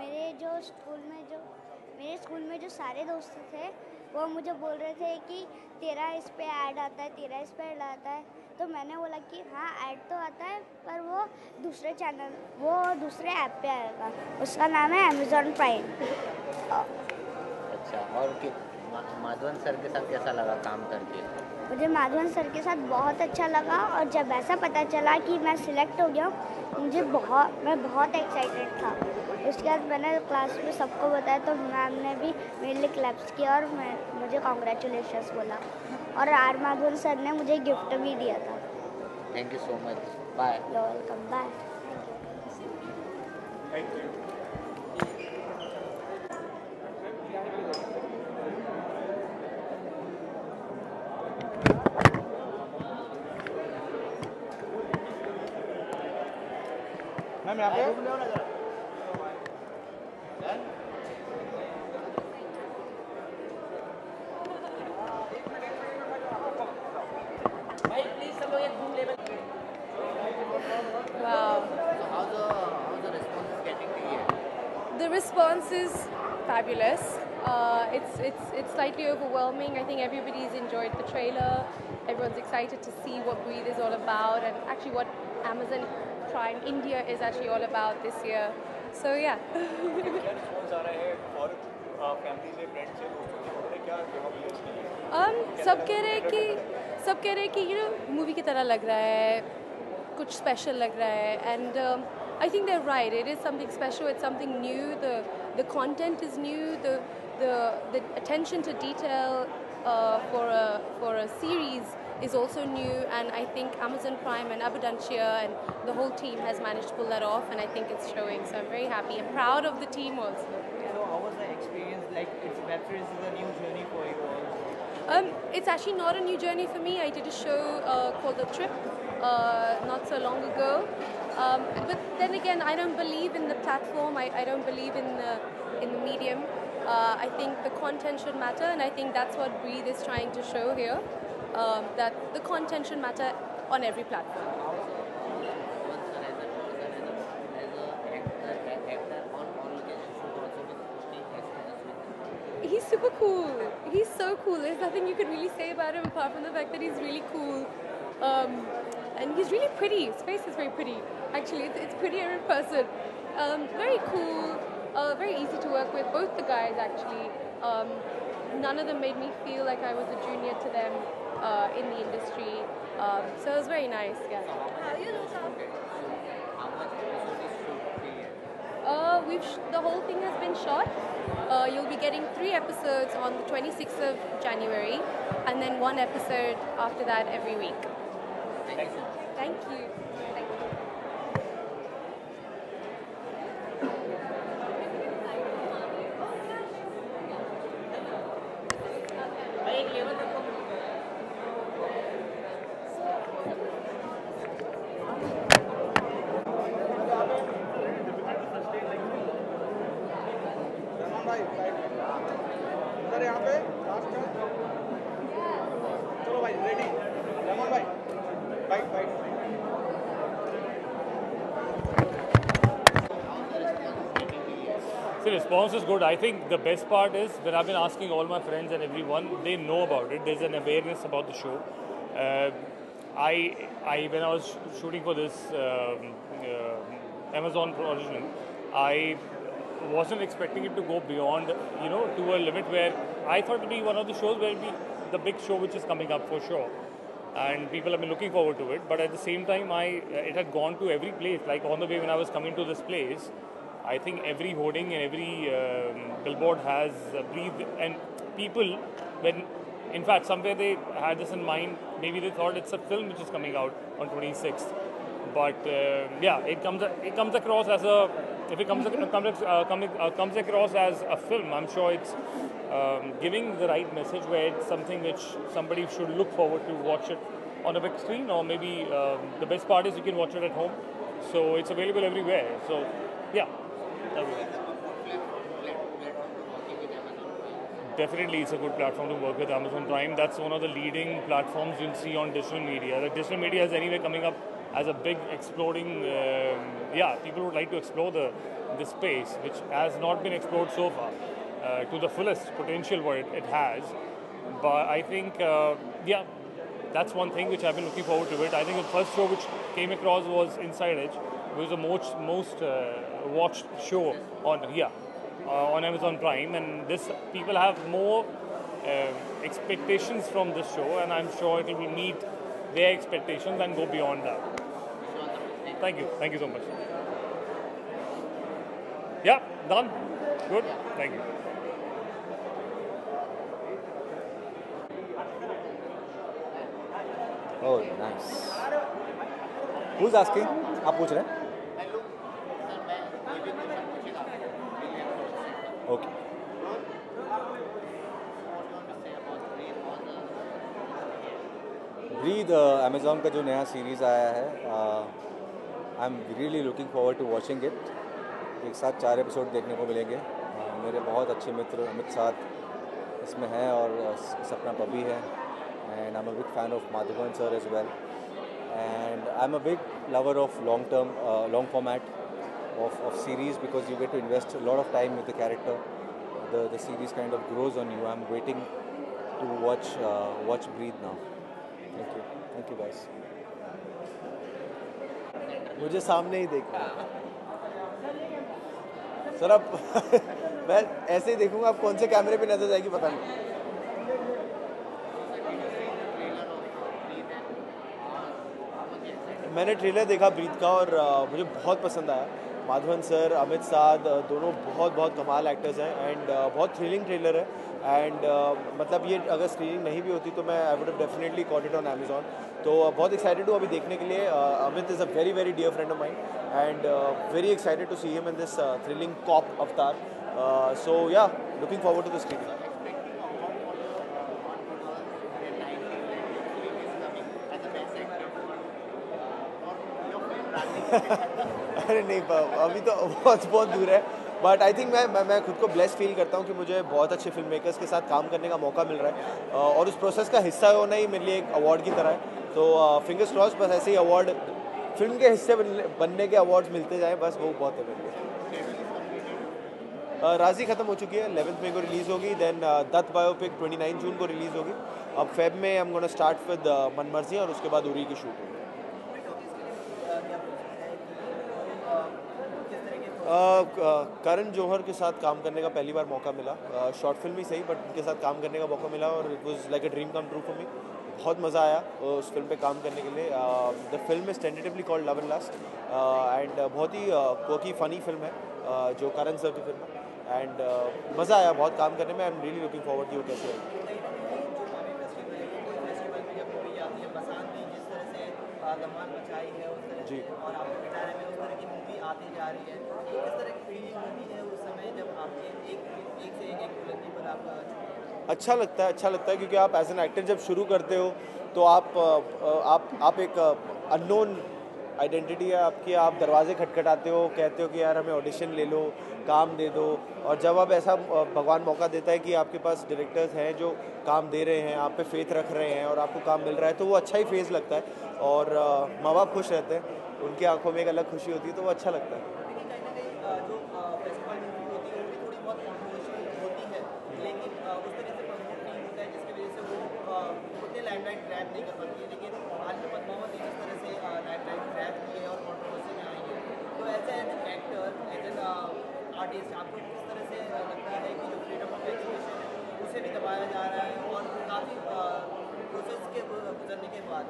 मेरे स्कूल में जो सारे दोस्त थे वो मुझे बोल रहे थे कि तेरा इस पे ऐड आता है, तेरा इस पे ऐड आता है। तो मैंने बोला कि हाँ ऐड तो आता है, पर वो दूसरे ऐप पे आएगा। उसका नाम है अमेज़ॉन प्राइम। अच्छा, और माधवन सर के साथ कैसा लगा काम करके? मुझे माधवन सर के साथ बहुत अच्छा लगा, और जब ऐसा पता चला कि मैं सिलेक्ट हो गया मैं बहुत एक्साइटेड था। उसके बाद मैंने क्लास में सबको बताया, तो मैम ने भी मेरे लिए क्लैप्स किया और मुझे कॉन्ग्रेचुलेशंस बोला, और आर माधवन सर ने मुझे गिफ्ट भी दिया था। Thank you so much, bye. You welcome, bye. Thank you. Ma'am यहाँ पे Wow. So how's the response is getting to you? The response is fabulous. It's slightly overwhelming. I think everybody's enjoyed the trailer. Everyone's excited to see what Breathe is all about, and actually what Amazon Prime India is actually all about this year. So yeah. क्या response आ रहा है और family से, friends से, दोस्तों से, उन्होंने क्या सब कह रहे हैं कि मूवी की तरह लग रहा है, कुछ स्पेशल लग रहा है, and I think they're right. It is something special. It's something new. The content is new. The attention to detail for a series is also new, and I think Amazon Prime and Abundancia and the whole team has managed to pull that off, and I think it's showing. So I'm very happy and proud of the team also. So how was the experience? Like, it's web series is a new journey for you all. It's actually not a new journey for me. I did a show called The Trip not so long ago. But then again, I don't believe in the platform. I don't believe in the medium. I think the content should matter, and I think that's what Breathe is trying to show here. That the content should matter on every platform. He's super cool. He's so cool. There's nothing you could really say about him apart from the fact that he's really cool. And he's really pretty. His face is very pretty. Actually, it's prettier in person. Very cool. Very easy to work with. Both the guys, actually. None of them made me feel like I was a junior to them in the industry. So it was very nice. Yeah. How you look up? How much episode is shoot? The whole thing has been shot. You'll be getting 3 episodes on the 26th of January, and then 1 episode after that every week. Thank you. Thank you. Thank you. Sir यहाँ पे last है। चलो भाई ready, Raman भाई bite. The response is good. I think the best part is when I've been asking all my friends and everyone, they know about it. There's an awareness about the show. When I was shooting for this Amazon original, I wasn't expecting it to go beyond, to a limit where I thought it would be one of the shows where it would be the big show which is coming up for sure. And people have been looking forward to it. But at the same time, it had gone to every place. Like on the way when I was coming to this place, I think every hoarding and every billboard has breathed. And people, in fact, somewhere they had this in mind. Maybe they thought it's a film which is coming out on 26th. But it comes across as comes across as a film, I'm sure it's giving the right message where it's something which somebody should look forward to watch it on a big screen, or maybe the best part is you can watch it at home. So it's available everywhere. So yeah. definitely it's a good platform to work with Amazon Prime. That's one of the leading platforms you'll see on digital media. The digital media is anyway coming up as a big exploding, people would like to explore the space, which has not been explored so far to the fullest potential what it has. But I think, that's one thing which I've been looking forward to it. I think the first show which came across was Inside Edge, which was the most watched show on Amazon Prime, and this people have more expectations from this show, and I'm sure it will meet their expectations and go beyond that. Thank you so much. Yeah, done. Good. Thank you. Oh, nice. Who's asking? आप पूछ रहे हैं? Okay. Breathe, Amazon का जो नया series आया है, I am really looking forward to watching it. एक साथ 4 एपिसोड देखने को मिलेंगे. मेरे बहुत अच्छे मित्र अमित साथ इसमें हैं और सपना पबी है. And I'm a big fan of Madhavan sir as well. And I'm a big lover of long format of series, because you get to invest a lot of time with the character. The series kind of grows on you. I'm waiting to watch Breathe now. Thank you guys. मुझे सामने ही देखना sir. अब मैं ऐसे ही देखूंगा, आप कौन से कैमरे पे नजर जाएगी पता नहीं. मैंने ट्रेलर देखा ब्रीथ का और मुझे बहुत पसंद आया. माधवन सर, अमित साध, दोनों बहुत कमाल एक्टर्स हैं एंड बहुत थ्रिलिंग ट्रेलर है. एंड मतलब ये अगर स्क्रीनिंग नहीं भी होती तो मैं I would have definitely caught it on Amazon. तो बहुत एक्साइटेड हूँ अभी देखने के लिए. Amit is a very dear friend of mine and very excited to see him in this thrilling cop अवतार. So yeah, looking forward to the screening. अरे नहीं, अभी तो बहुत दूर है. बट आई थिंक मैं खुद को ब्लेस्ड फील करता हूँ कि मुझे बहुत अच्छे फिल्म मेकर्स के साथ काम करने का मौका मिल रहा है और उस प्रोसेस का हिस्सा होना ही मेरे लिए एक अवार्ड की तरह है. तो फिंगर्स क्रॉस, बस ऐसे ही अवार्ड, फिल्म के हिस्से बनने के अवार्ड्स मिलते जाएं, बस वो बहुत है मेरे लिए. राजी ख़त्म हो चुकी है, 11th मई को रिलीज़ होगी. देन दत्त बायोपिक 29 जून को रिलीज़ होगी. अब फेब में हम गोना स्टार्ट विद मनमर्जी और उसके बाद उरी की शूट होगी. करण जौहर के साथ काम करने का पहली बार मौका मिला. शॉर्ट फिल्म ही सही, बट उनके साथ काम करने का मौका मिला और it was like a dream come true for me. बहुत मज़ा आया उस फिल्म पे काम करने के लिए. The film is tentatively called love and lust and बहुत ही कोकी फनी फिल्म है जो करण सर की फिल्म है. एंड मज़ा आया बहुत काम करने में. I am really looking forward to कैसे है. जी, और आपके पिटारे में उस तरह की मूवी आती जा रही है, किस तरह की फीलिंग होती है उस समय जब आपके एक से एक बुलंदी पर आप. अच्छा लगता है क्योंकि आप एज एन एक्टर जब शुरू करते हो तो आप एक अननोन आइडेंटिटी है आपकी. आप दरवाजे खटखटाते हो, कहते हो कि यार हमें ऑडिशन ले लो, काम दे दो. और जब आप ऐसा भगवान मौका देता है कि आपके पास डायरेक्टर्स हैं जो काम दे रहे हैं, आप पे फेथ रख रहे हैं और आपको काम मिल रहा है, तो वो अच्छा ही फेज़ लगता है. और माँ बाप खुश रहते हैं, उनकी आंखों में एक अलग खुशी होती है, तो वो अच्छा लगता है. लेकिन कहीं ना कहीं जो फेस्टिवल मूवी होती है वो भी थोड़ी बहुत कॉन्ट्रोवर्शियल होती है, लेकिन उस तरह से प्रमोट नहीं होता है जिसकी वजह से वो उतने लाइमलाइट ग्रैब नहीं कर पाती है. लेकिन आज में पद्मावत ने जिस तरह से लाइमलाइट ग्रैब की है और कॉन्ट्रोवर्सी में आई है, तो as an actor, as an artist, आपको किस तरह से लगता है कि जो फ्रीडम ऑफ एक्सप्रेशन है उसे भी दबाया जा रहा है और काफ़ी प्रोसेस के गुजरने के बाद,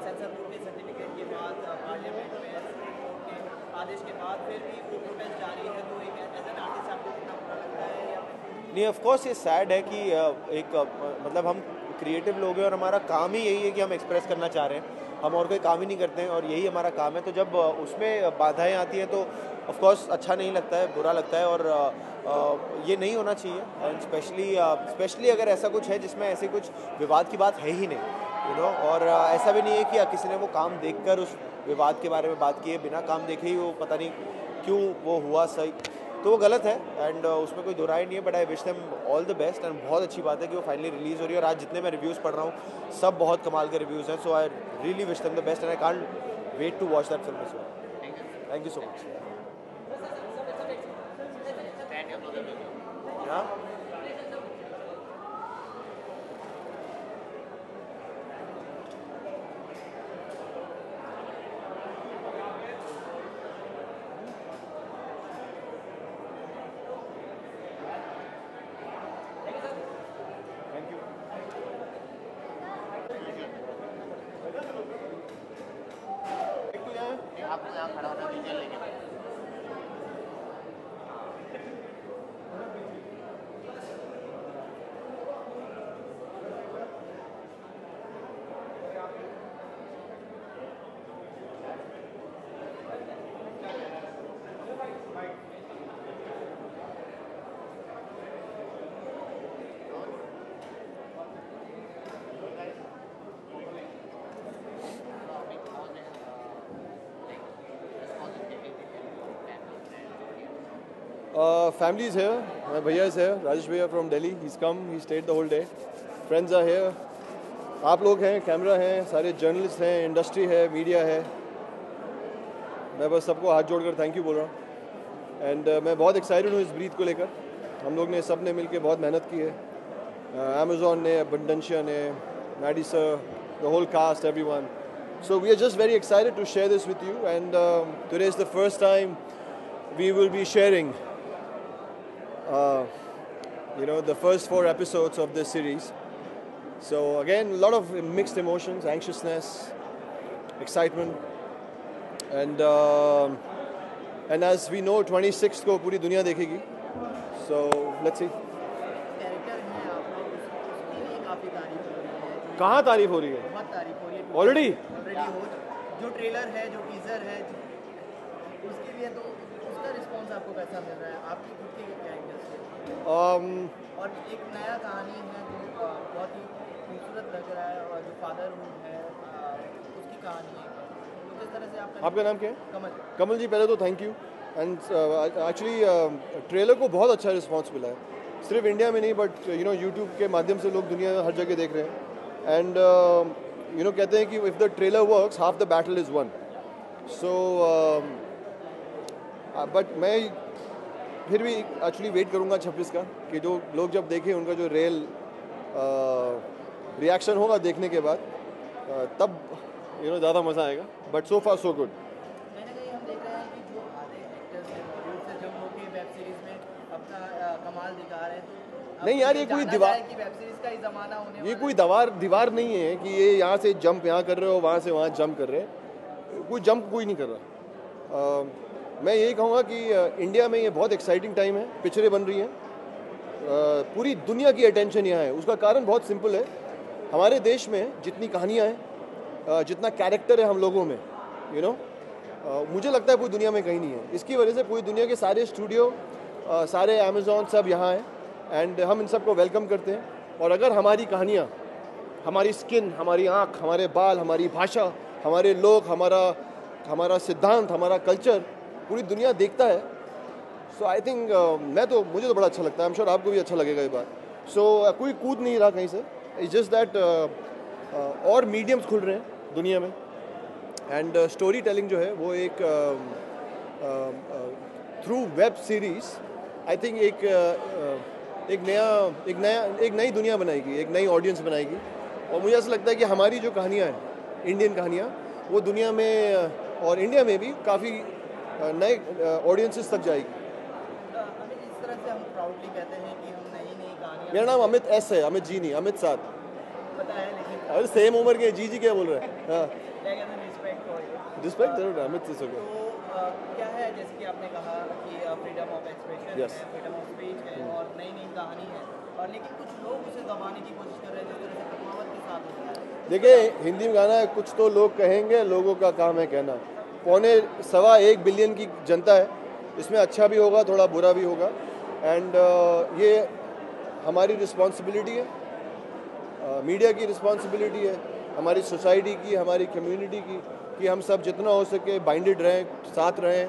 सेंसर बोर्ड के सर्टिफिकेट के बाद, पार्लियामेंट में सुप्रीम कोर्ट के आदेश के बाद फिर भी वो प्रोटेस्ट जारी है, तो एक एज एन आर्टिस्ट आपको कितना बुरा लगता है? या नहीं, ऑफ कोर्स ये सैड है कि एक मतलब हम क्रिएटिव लोग हैं और हमारा काम ही यही है कि हम एक्सप्रेस करना चाह रहे हैं. हम और कोई काम ही नहीं करते हैं और यही हमारा काम है. तो जब उसमें बाधाएं आती हैं तो ऑफ कोर्स अच्छा नहीं लगता है, बुरा लगता है और ये नहीं होना चाहिए. एंड स्पेशली अगर ऐसा कुछ है जिसमें ऐसे कुछ विवाद की बात है ही नहीं, और ऐसा भी नहीं है कि किसी ने वो काम देखकर उस विवाद के बारे में बात की है. बिना काम देखे ही वो पता नहीं क्यों वो हुआ. सही तो वो गलत है एंड उसमें कोई दुराई नहीं है, but I wish them all the best and बहुत अच्छी बात है कि वो फाइनली रिलीज़ हो रही है और आज जितने मैं रिव्यूज़ पढ़ रहा हूँ सब बहुत कमाल के रिव्यूज़ हैं, so I really wish them the best and I can't wait to watch that film as well. Thank you so much. हाँ आपको यहाँ खड़ा होना दीजिए लेके Family is here. My bhaiya is here. Rajesh bhaiya from Delhi. He's come. He stayed the whole day. Friends are here. आप लोग हैं, कैमरा हैं, सारे जर्नलिस्ट हैं, इंडस्ट्री है, मीडिया है. मैं बस सबको हाथ जोड़कर थैंक यू बोल रहा हूँ. एंड मैं बहुत एक्साइटेड हूँ इस ब्रीथ को लेकर. हम लोग ने सब ने मिलकर बहुत मेहनत की है. Amazon ने, Abundantia ने, Maddie sir, the whole cast, everyone. So we are just very excited to share this with you. And today is the first time we will be sharing the first 4 episodes of this series. So again, a lot of mixed emotions, anxiousness, excitement, and as we know, 26th को पूरी दुनिया देखेगी. So let's see. Character हैं आप लोग, उसके लिए काफ़ी तारीफ हो रही है. कहाँ तारीफ हो रही है? बहुत तारीफ हो रही है. Already? हो जो ट्रेलर है, जो टीजर है, उसके लिए तो उसका रिस्पॉन्स आपको कैसा मिल रहा है आपकी खुद के कैरेक्टर से? और एक नया कहानी है जो बहुत ही खूबसूरत लग रहा है, और जो फादरहुड है उसकी कहानी है. तो किस तरह से आपका नाम क्या है? कमल. कमल जी, पहले तो thank you. And actually trailer को बहुत अच्छा रिस्पांस मिला है. सिर्फ इंडिया में नहीं, बट यूट्यूब के माध्यम से लोग दुनिया में हर जगह देख रहे हैं. एंड कहते हैं कि if the trailer works half the battle is one. So but मैं फिर भी एक्चुअली वेट करूंगा 26 का, कि जो लोग जब देखें उनका जो रियल रिएक्शन होगा देखने के बाद, तब ज़्यादा मज़ा आएगा. But so far so good. कहीं ना कहीं हम देख रहे हैं कि जो आधे एक्टर्स हैं बॉलीवुड से जब लोग वेब सीरीज में अपना कमाल दिखा रहे हैं, तो नहीं यार, ये कोई दीवार, कि वेब सीरीज का ही ज़माना होने ये कोई दीवार नहीं है कि ये यहाँ से जंप यहाँ कर रहे हो, वहाँ से वहाँ जंप कर रहे हैं. कोई जंप कोई नहीं कर रहा. मैं यही कहूँगा कि इंडिया में ये बहुत एक्साइटिंग टाइम है. पिक्चरें बन रही हैं, पूरी दुनिया की अटेंशन यहाँ है. उसका कारण बहुत सिंपल है. हमारे देश में जितनी कहानियाँ हैं, जितना कैरेक्टर है हम लोगों में, मुझे लगता है पूरी दुनिया में कहीं नहीं है. इसकी वजह से पूरी दुनिया के सारे स्टूडियो, सारे अमेज़ॉन सब यहाँ हैं. एंड हम इन सब को वेलकम करते हैं. और अगर हमारी कहानियाँ, हमारी स्किन, हमारी आँख, हमारे बाल, हमारी भाषा, हमारे लोग, हमारा सिद्धांत, हमारा कल्चर पूरी दुनिया देखता है, सो आई थिंक मुझे तो बड़ा अच्छा लगता है. आई एम श्योर आपको भी अच्छा लगेगा ये बात. सो कोई कूद नहीं रहा कहीं से. इट्स जस्ट दैट और मीडियम्स खुल रहे हैं दुनिया में. एंड स्टोरी टेलिंग जो है वो एक through web series, I think एक नई दुनिया बनाएगी, एक नई ऑडियंस बनाएगी. और मुझे ऐसा लगता है कि हमारी जो कहानियाँ हैं, इंडियन कहानियाँ, वो दुनिया में और इंडिया में भी काफ़ी नए ऑडियंसेस तक जाएगी. अमित, इस तरह से हम प्राउडली कहते हैं कि हम नई कहानियाँ. मेरा नाम अमित एस है, अमित जी नहीं, अमित साथ. पता है, लेकिन अरे सेम उम्र के जी क्या बोल रहे हैं? हाँ, रिस्पेक्ट जरूर. अमित से तो क्या है, जैसे कि आपने कहा कि फ्रीडम ऑफ एक्सप्रेशन है, फ्रीडम ऑफ स्पीच है, और नई कहानी है, और लेकिन कुछ लोग उसे दबाने की कोशिश कर रहे हैं, जिस तरह से पद्मावत के साथ होता है. देखिए, हिंदी में गाना है, कुछ तो लोग कहेंगे, लोगों का काम है कहना. 1.25 बिलियन की जनता है, इसमें अच्छा भी होगा, थोड़ा बुरा भी होगा. एंड ये हमारी रिस्पॉन्सिबिलिटी है, मीडिया की रिस्पॉन्सिबिलिटी है, हमारी सोसाइटी की, हमारी कम्युनिटी की, कि हम सब जितना हो सके बाइंडेड रहें, साथ रहें,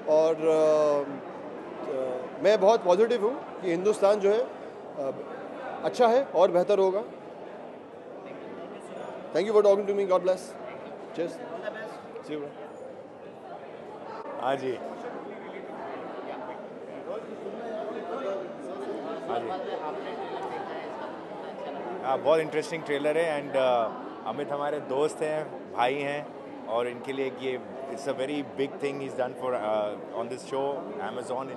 और मैं बहुत पॉजिटिव हूँ कि हिंदुस्तान जो है अच्छा है और बेहतर होगा. Thank you for talking to me. God bless. Cheers. See you. हाँ जी. हाँ जी. हाँ, बहुत इंटरेस्टिंग ट्रेलर है. एंड अमित हमारे दोस्त हैं, भाई हैं, और इनके लिए ये it's a very big thing is done for on this show Amazon.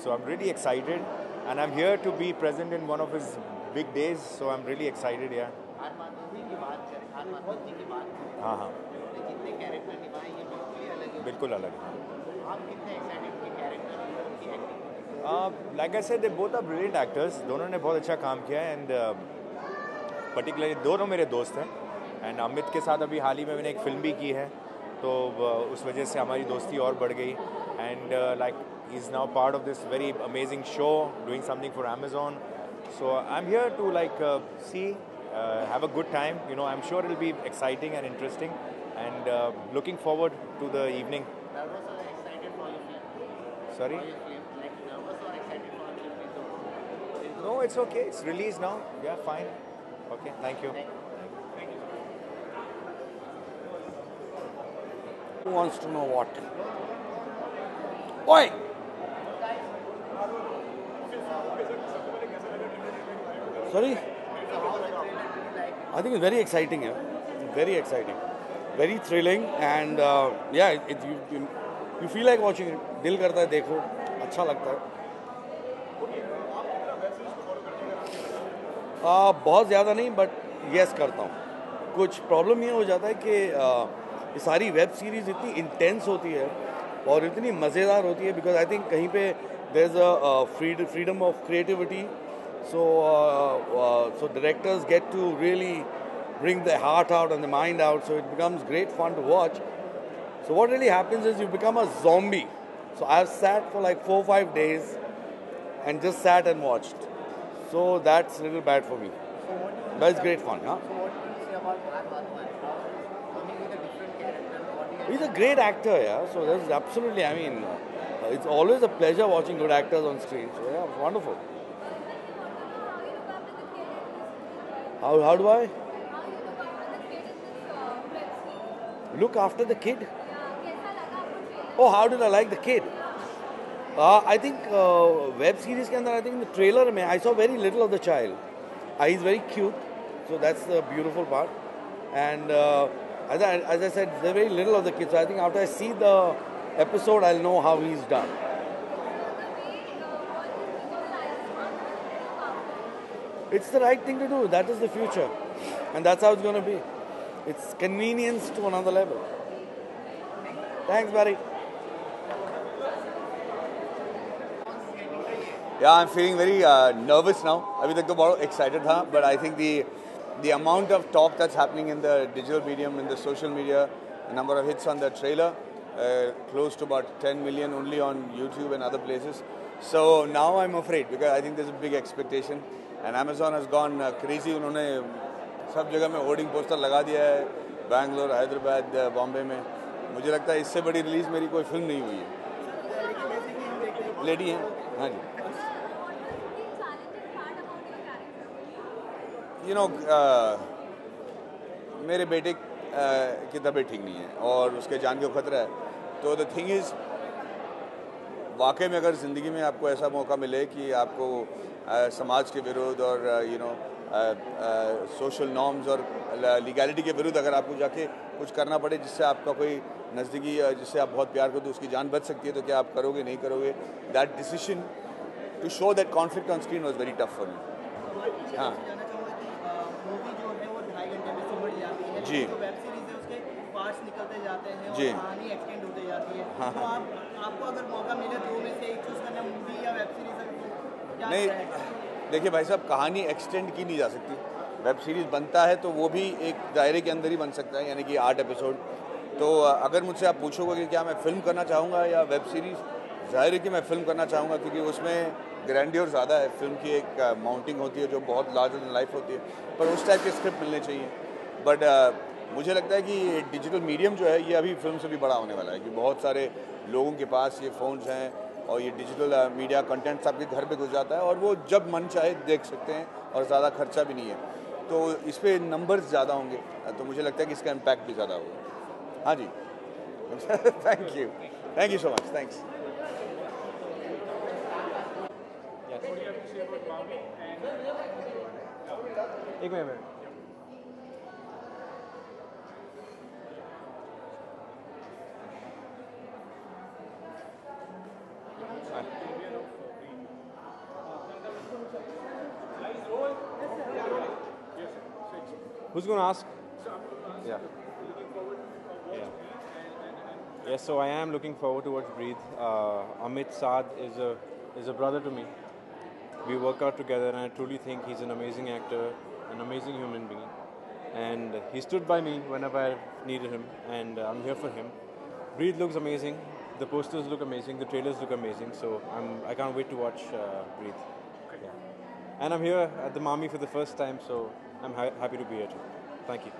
So I'm really excited and I'm here to be present in one of his big days, so I'm really excited. Yeah. हाँ हाँ, बिल्कुल अलग है. Like I said, they both are brilliant actors. दोनों ने बहुत अच्छा काम किया है. एंड पर्टिकुलरली दोनों मेरे दोस्त हैं. एंड अमित के साथ अभी हाल ही में मैंने एक फिल्म भी की है, तो उस वजह से हमारी दोस्ती और बढ़ गई. And like he's now part of this very amazing show, doing something for Amazon. So I'm here to see, have a good time. You know, I'm sure it'll be exciting and interesting, and looking forward to the evening. Nervous or excited for your film? Sorry? For your film, like nervous or excited for your film? No, it's okay. It's released now. Yeah, fine. Okay, thank you. Who wants to know what? Oi! Sorry? I think it's very exciting. Very exciting. Very thrilling, and yeah, you feel like watching it. दिल करता है देखो, अच्छा लगता है. बहुत ज़्यादा नहीं, बट यस करता हूँ. कुछ प्रॉब्लम ये हो जाता है कि ये सारी वेब सीरीज़ इतनी इंटेंस होती है और इतनी मज़ेदार होती है, बिकॉज आई थिंक कहीं पे there is a freedom of creativity. So directors get to really bring their heart out and the mind out, so it becomes great fun to watch. So what really happens is you become a zombie. So I've sat for like 4-5 days and just sat and watched. So that's a little bad for me. But it's great fun, huh? So what do you say about Madhwan? Coming with a different character? He's a great actor, yeah. So that's absolutely, I mean, it's always a pleasure watching good actors on screen. So yeah, wonderful. How do I? Look after the kid? Oh, how did I like the kid? I think web series के अंदर, I think in the trailer में I saw very little of the child. He's very cute, so that's the beautiful part. And as I said, there's very little of the kid. So I think after I see the episode, I'll know how he's done. It's the right thing to do. That is the future. And that's how it's going to be. It's convenience to another level. Thanks, buddy. Yeah, I'm feeling very nervous now. अभी तक तो बहुत excited था, but I think the amount of talk that's happening in the digital medium, in the social media, the number of hits on the trailer, close to about 10 million only on YouTube and other places. So now I'm afraid because I think there's a big expectation. And Amazon has gone crazy. उन्होंने सब जगह में hoarding poster लगा दिया है, बैंगलोर, हैदराबाद, बॉम्बे में. मुझे लगता है इससे बड़ी रिलीज़ मेरी कोई फिल्म नहीं हुई है. लेडी हैं, हाँ जी. You know, मेरे बेटे की तबीयत ठीक नहीं है और उसके जान को खतरा है. तो द थिंग इज़, वाकई में अगर ज़िंदगी में आपको ऐसा मौका मिले कि आपको समाज के विरुद्ध और सोशल नॉर्म्स और लीगैलिटी के विरुद्ध अगर आपको जाके कुछ करना पड़े जिससे आपका कोई नज़दीकी जिससे आप बहुत प्यार करते हो उसकी जान बच सकती है, तो क्या आप करोगे नहीं करोगे? That decision to show that conflict on screen was very tough for me. हाँ जी पार्ट्स निकलते जाते हैं और जी कहानी एक्सटेंड होते जाती है. हाँ तो आपको अगर मौका मिले दो में से एक चूज करना, मूवी या वेब सीरीज, नहीं. देखिए भाई साहब, कहानी एक्सटेंड की नहीं जा सकती. वेब सीरीज़ बनता है तो वो भी एक दायरे के अंदर ही बन सकता है, यानी कि 8 एपिसोड. तो अगर मुझसे आप पूछोगे कि क्या मैं फ़िल्म करना चाहूँगा या वेब सीरीज़, ज़ाहिर है कि मैं फ़िल्म करना चाहूँगा क्योंकि उसमें ग्रैंडियर ज़्यादा है. फिल्म की एक माउंटिंग होती है जो बहुत लार्जर देन लाइफ होती है, पर उस टाइप के स्क्रिप्ट मिलने चाहिए. बट मुझे लगता है कि डिजिटल मीडियम जो है ये अभी फिल्म से भी बड़ा होने वाला है कि बहुत सारे लोगों के पास ये फ़ोन्स हैं, और ये डिजिटल मीडिया कंटेंट्स आपके घर पे घुस जाता है और वो जब मन चाहे देख सकते हैं और ज़्यादा खर्चा भी नहीं है, तो इस पर नंबर्स ज़्यादा होंगे, तो मुझे लगता है कि इसका इम्पैक्ट भी ज़्यादा होगा। हाँ जी thank you so much, thanks. एक minute. Who's going to ask? Yeah. Yes, so I am looking forward to watch Breathe. Amit Saad is a brother to me. We work out together, and I truly think he's an amazing actor, an amazing human being. And he stood by me whenever I needed him, and I'm here for him. Breathe looks amazing. The posters look amazing. The trailers look amazing. So I can't wait to watch Breathe. Yeah. And I'm here at the Mami for the first time, so I'm happy to be here too. Thank you.